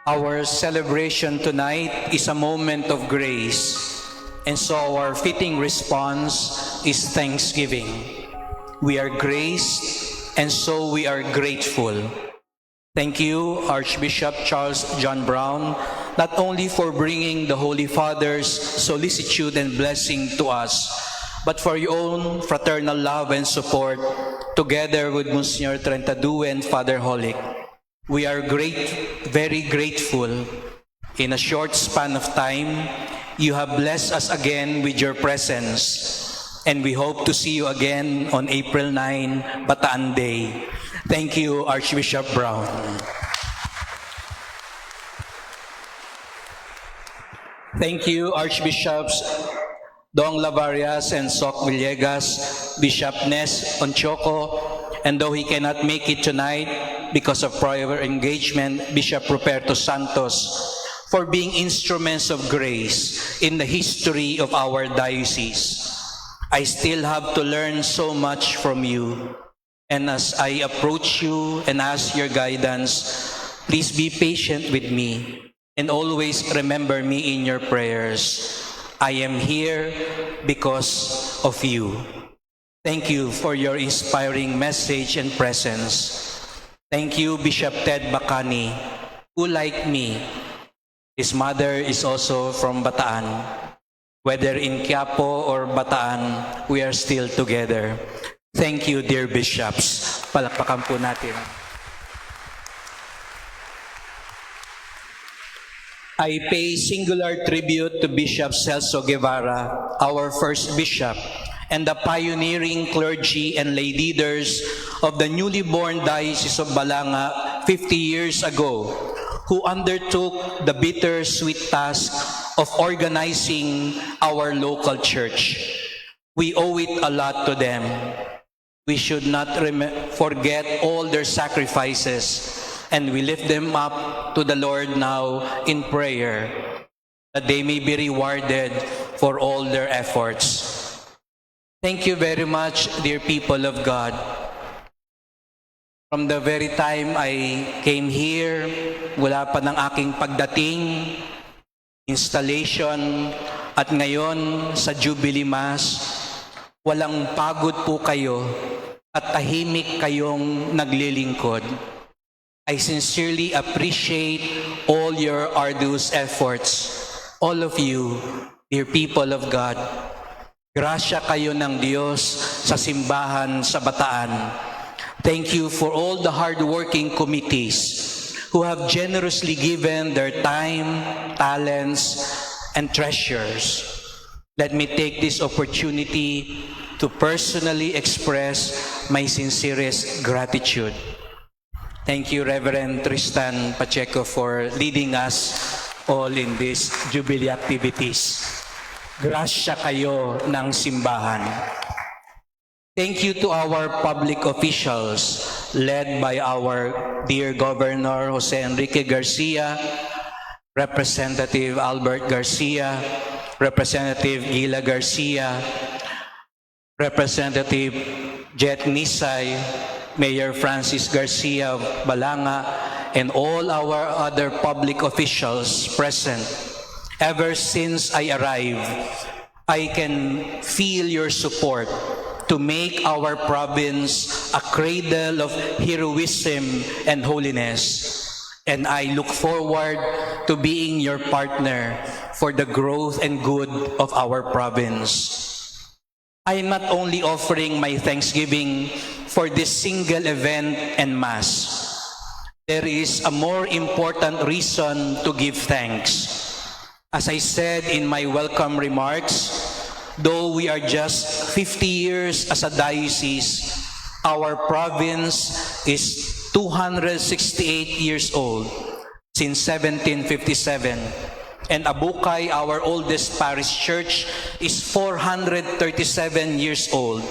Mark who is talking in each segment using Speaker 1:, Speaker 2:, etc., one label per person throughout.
Speaker 1: Our celebration tonight is a moment of grace, and so our fitting response is thanksgiving. We are graced, and so we are grateful. Thank you, Archbishop Charles John Brown, not only for bringing the Holy Father's solicitude and blessing to us, but for your own fraternal love and support, together with Monsignor Trentadue and Father Holic. We are very grateful. In a short span of time, you have blessed us again with your presence, and we hope to see you again on April 9, Bataan Day. Thank you, Archbishop Brown. Thank you, Archbishops Dong Lavarias and Soc Villegas, Bishop Nes Onchoco, and though he cannot make it tonight because of prior engagement, Bishop Ruperto Santos, for being instruments of grace in the history of our diocese. I still have to learn so much from you, and as I approach you and ask your guidance, please be patient with me and always remember me in your prayers. I am here because of you. Thank you for your inspiring message and presence. Thank you, Bishop Ted Bacani, who, like me, his mother is also from Bataan. Whether in Quiapo or Bataan, we are still together. Thank you, dear bishops. Palakpakan po natin. I pay singular tribute to Bishop Celso Guevara, our first bishop, and the pioneering clergy and lay leaders of the newly born Diocese of Balanga 50 years ago, who undertook the bittersweet task of organizing our local church. We owe it a lot to them. We should not forget all their sacrifices, and we lift them up to the Lord now in prayer, that they may be rewarded for all their efforts. Thank you very much, dear people of God. From the very time I came here, wala pa ng aking pagdating, installation, at ngayon sa Jubilee Mass, walang pagod po kayo at tahimik kayong naglilingkod. I sincerely appreciate all your arduous efforts, all of you, dear people of God. Grasya kayo ng Diyos sa simbahan sa Bataan. Thank you for all the hardworking committees who have generously given their time, talents, and treasures. Let me take this opportunity to personally express my sincerest gratitude. Thank you, Reverend Tristan Pacheco, for leading us all in these Jubilee activities. Grasya kayo ng simbahan. Thank you to our public officials, led by our dear Governor Jose Enrique Garcia, Representative Albert Garcia, Representative Gila Garcia, Representative Jet Nisay, Mayor Francis Garcia of Balanga, and all our other public officials present. Ever since I arrived, I can feel your support to make our province a cradle of heroism and holiness. And I look forward to being your partner for the growth and good of our province. I am not only offering my thanksgiving for this single event and Mass. There is a more important reason to give thanks. As I said in my welcome remarks, though we are just 50 years as a diocese, our province is 268 years old since 1757. And Abukay, our oldest parish church, is 437 years old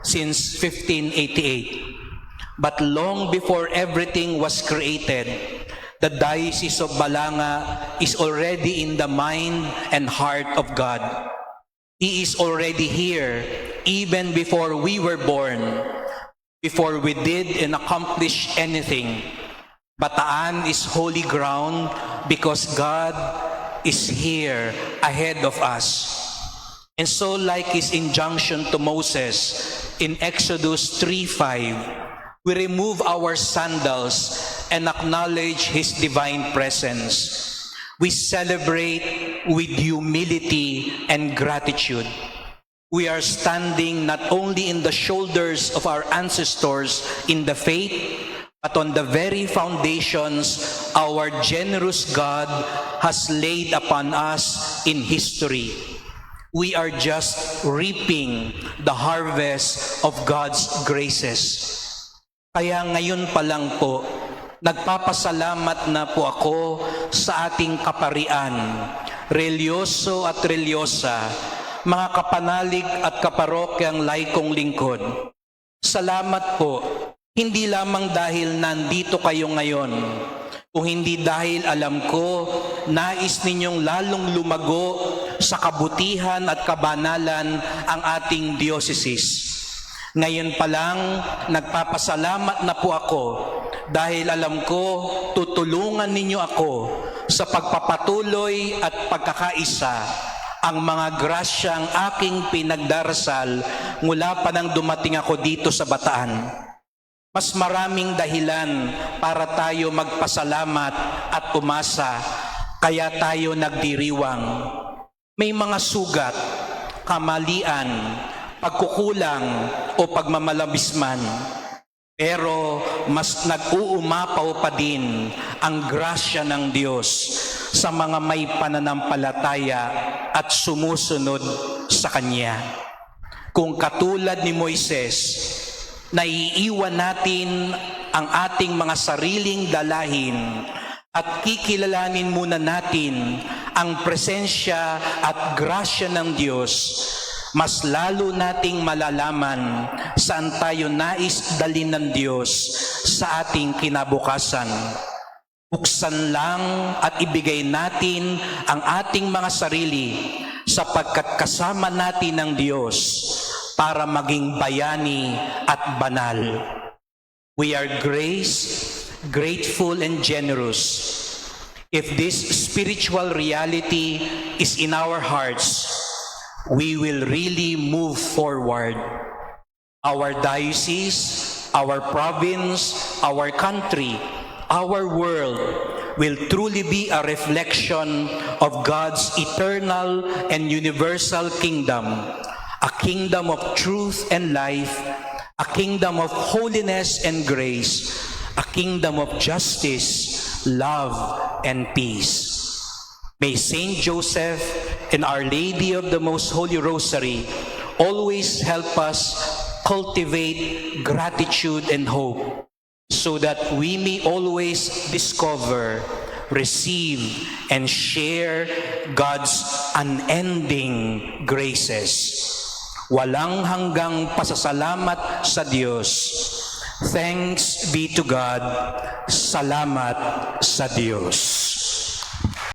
Speaker 1: since 1588. But long before everything was created, the Diocese of Balanga is already in the mind and heart of God. He is already here, even before we were born, before we did and accomplished anything. Bataan is holy ground because God is here ahead of us. And so like his injunction to Moses in Exodus 3:5, we remove our sandals and acknowledge his divine presence. We celebrate with humility and gratitude. We are standing not only in the shoulders of our ancestors in the faith, but on the very foundations our generous God has laid upon us in history. We are just reaping the harvest of God's graces. Kaya ngayon pa lang po, nagpapasalamat na po ako sa ating kaparian, relyoso at relyosa, mga kapanalig at kaparokyang laikong lingkod. Salamat po, hindi lamang dahil nandito kayo ngayon, kung hindi dahil alam ko, nais ninyong lalong lumago sa kabutihan at kabanalan ang ating diocese. Ngayon pa lang, nagpapasalamat na po ako dahil alam ko, tutulungan ninyo ako sa pagpapatuloy at pagkakaisa ang mga grasyang aking pinagdarasal mula pa nang dumating ako dito sa Bataan. Mas maraming dahilan para tayo magpasalamat at umasa, kaya tayo nagdiriwang. May mga sugat, kamalian, pagkukulang o pagmamalabis man. Pero mas nag-uumapaw pa din ang grasya ng Diyos sa mga may pananampalataya at sumusunod sa Kanya. Kung katulad ni Moises, naiiwan natin ang ating mga sariling dalahin at kikilalanin muna natin ang presensya at grasya ng Diyos, mas lalo nating malalaman saan tayo nais dalhin ng Diyos sa ating kinabukasan. Buksan lang at ibigay natin ang ating mga sarili sapagkat kasama natin ng Diyos para maging bayani at banal. We are grateful and generous. If this spiritual reality is in our hearts, we will really move forward. Our diocese, our province, our country, our world will truly be a reflection of God's eternal and universal kingdom, a kingdom of truth and life, a kingdom of holiness and grace, a kingdom of justice, love, and peace. May Saint Joseph and Our Lady of the Most Holy Rosary always help us cultivate gratitude and hope so that we may always discover, receive, and share God's unending graces. Walang hanggang pasasalamat sa Diyos. Thanks be to God. Salamat sa Diyos.